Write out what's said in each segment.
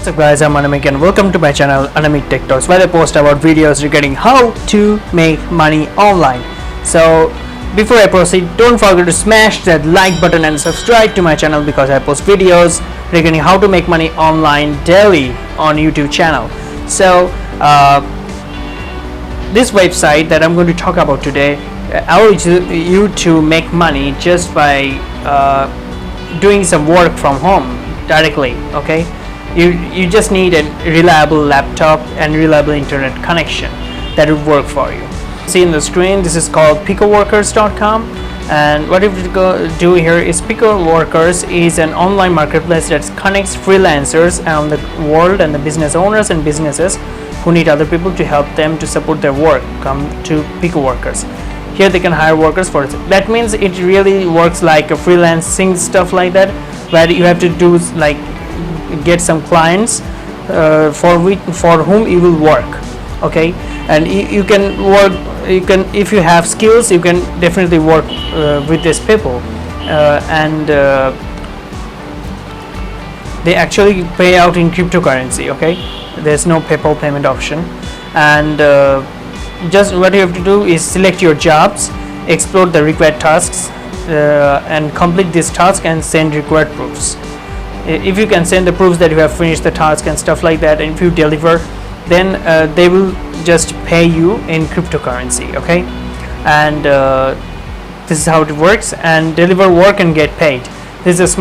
What's up guys, I'm Anamik and welcome to my channel Anamik Tech Talks, where I post about videos regarding how to make money online. So before I proceed, don't forget to smash that like button and subscribe to my channel because I post videos regarding how to make money online daily on YouTube channel. So this website that I'm going to talk about today allows you to make money just by doing some work from home directly. Okay, you just need a reliable laptop and reliable internet connection that will work for you. See in the screen, this is called picoworkers.com, and what you do here is Picoworkers is an online marketplace that connects freelancers around the world and the business owners and businesses who need other people to help them to support their work. Come to Picoworkers. Here they can hire workers for it. That means it really works like a freelancing stuff like that, where you have to do like get some clients for whom you will work. Okay, and you can work, if you have skills, you can definitely work with these people, and they actually pay out in cryptocurrency. Okay, there's no PayPal payment option, and just what you have to do is select your jobs, explore the required tasks, and complete this task and send required proofs. If you can send the proofs that you have finished the task and stuff like that, and if you deliver, then they will just pay you in cryptocurrency. Okay, and this is how it works. And deliver work and get paid. This is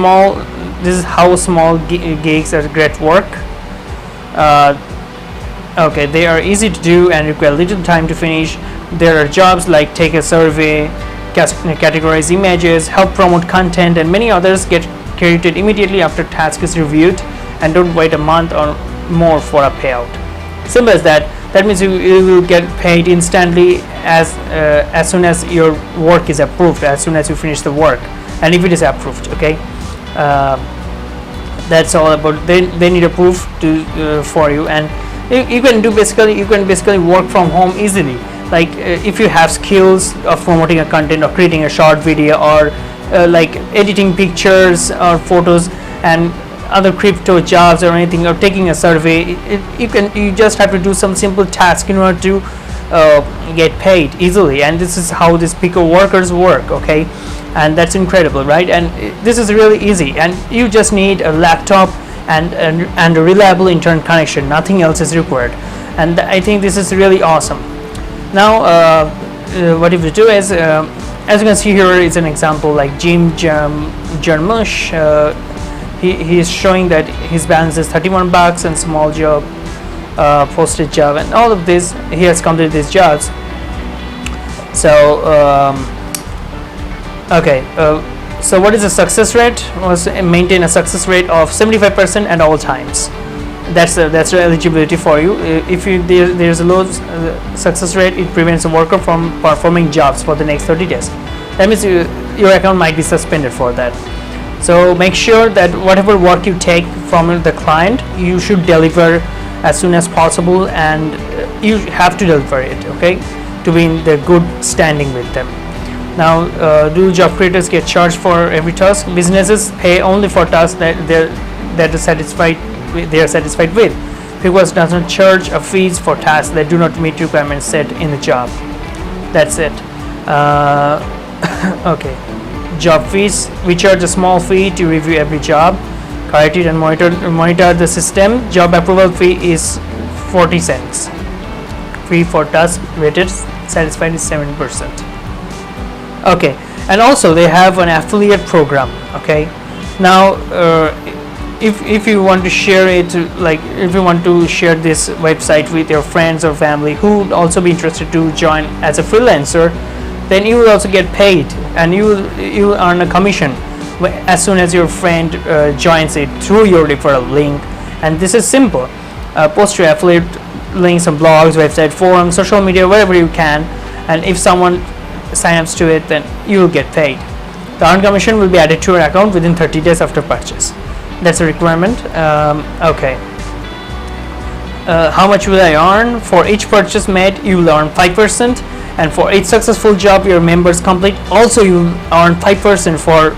how small gigs are great work. Okay, they are easy to do and require little time to finish. There are jobs like take a survey, categorize images, help promote content, and many others get credited immediately after task is reviewed, and don't wait a month or more for a payout. Simple as that. That means you will get paid instantly as soon as your work is approved, as soon as you finish the work, and if it is approved. Okay, that's all about. They need a proof to for you, and you can basically work from home easily. Like if you have skills of promoting a content or creating a short video, or like editing pictures or photos and other crypto jobs or anything, or taking a survey, you just have to do some simple task in order to get paid easily. And this is how this Picoworkers work. Okay, and that's incredible, right? And this is really easy, and you just need a laptop and a reliable internet connection. Nothing else is required, and I think this is really awesome. Now what if you do is, as you can see here, is an example like Jim Jarmusch. He is showing that his balance is $31 and small job, posted job, and all of this he has completed these jobs. So okay, so what is the success rate? Was maintain a success rate of 75% at all times. That's the eligibility for you. If there's a low success rate, it prevents a worker from performing jobs for the next 30 days. That means your account might be suspended for that. So make sure that whatever work you take from the client, you should deliver as soon as possible, and you have to deliver it. Okay, to be in the good standing with them. Now, do job creators get charged for every task? Businesses pay only for tasks that they are satisfied with. Because does not charge a fees for tasks that do not meet requirements set in the job. That's it. Okay, job fees. We charge a small fee to review every job, correct it, and monitor the system. Job approval fee is 40 cents. Fee for task rated satisfied is 7%. Okay, and also they have an affiliate program. Okay, now if you want to share it, like if you want to share this website with your friends or family who would also be interested to join as a freelancer, then you will also get paid, and you will earn a commission as soon as your friend joins it through your referral link. And this is simple. Post your affiliate links on blogs, website, forums, social media, wherever you can, and if someone sign-ups to it, then you will get paid. The earned commission will be added to your account within 30 days after purchase. That's a requirement. Okay, how much will I earn? For each purchase made, you will earn 5%, and for each successful job your members complete, also you will earn 5% for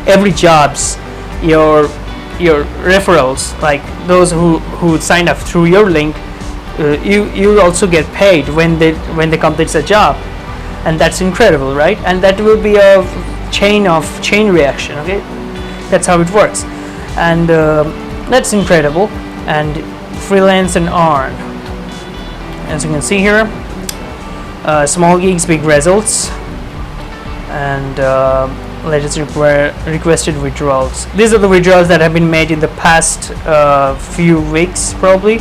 every jobs your your referrals, like those who signed up through your link, you also get paid when they complete a job, and that's incredible, right? And that will be a chain reaction. Okay, that's how it works, and that's incredible. And freelance and earn, as you can see here, small gigs, big results, and latest requested withdrawals. These are the withdrawals that have been made in the past few weeks probably,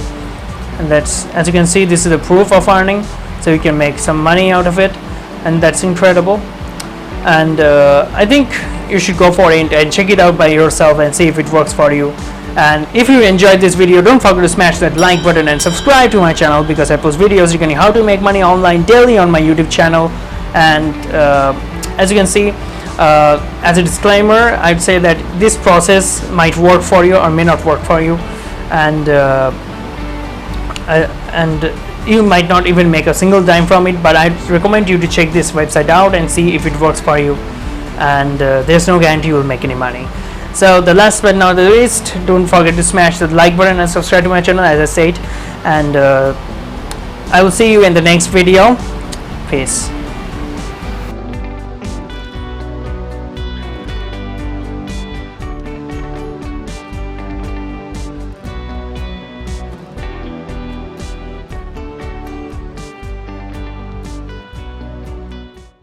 and that's, as you can see, this is the proof of earning, so you can make some money out of it, and that's incredible. And I think you should go for it and check it out by yourself and see if it works for you. And if you enjoyed this video, don't forget to smash that like button and subscribe to my channel, because I post videos regarding how to make money online daily on my YouTube channel. And as you can see, as a disclaimer, I'd say that this process might work for you or may not work for you, and you might not even make a single dime from it, but I'd recommend you to check this website out and see if it works for you. And there's no guarantee you will make any money. So the last but not the least, don't forget to smash the like button and subscribe to my channel, as I said, and I will see you in the next video. Peace.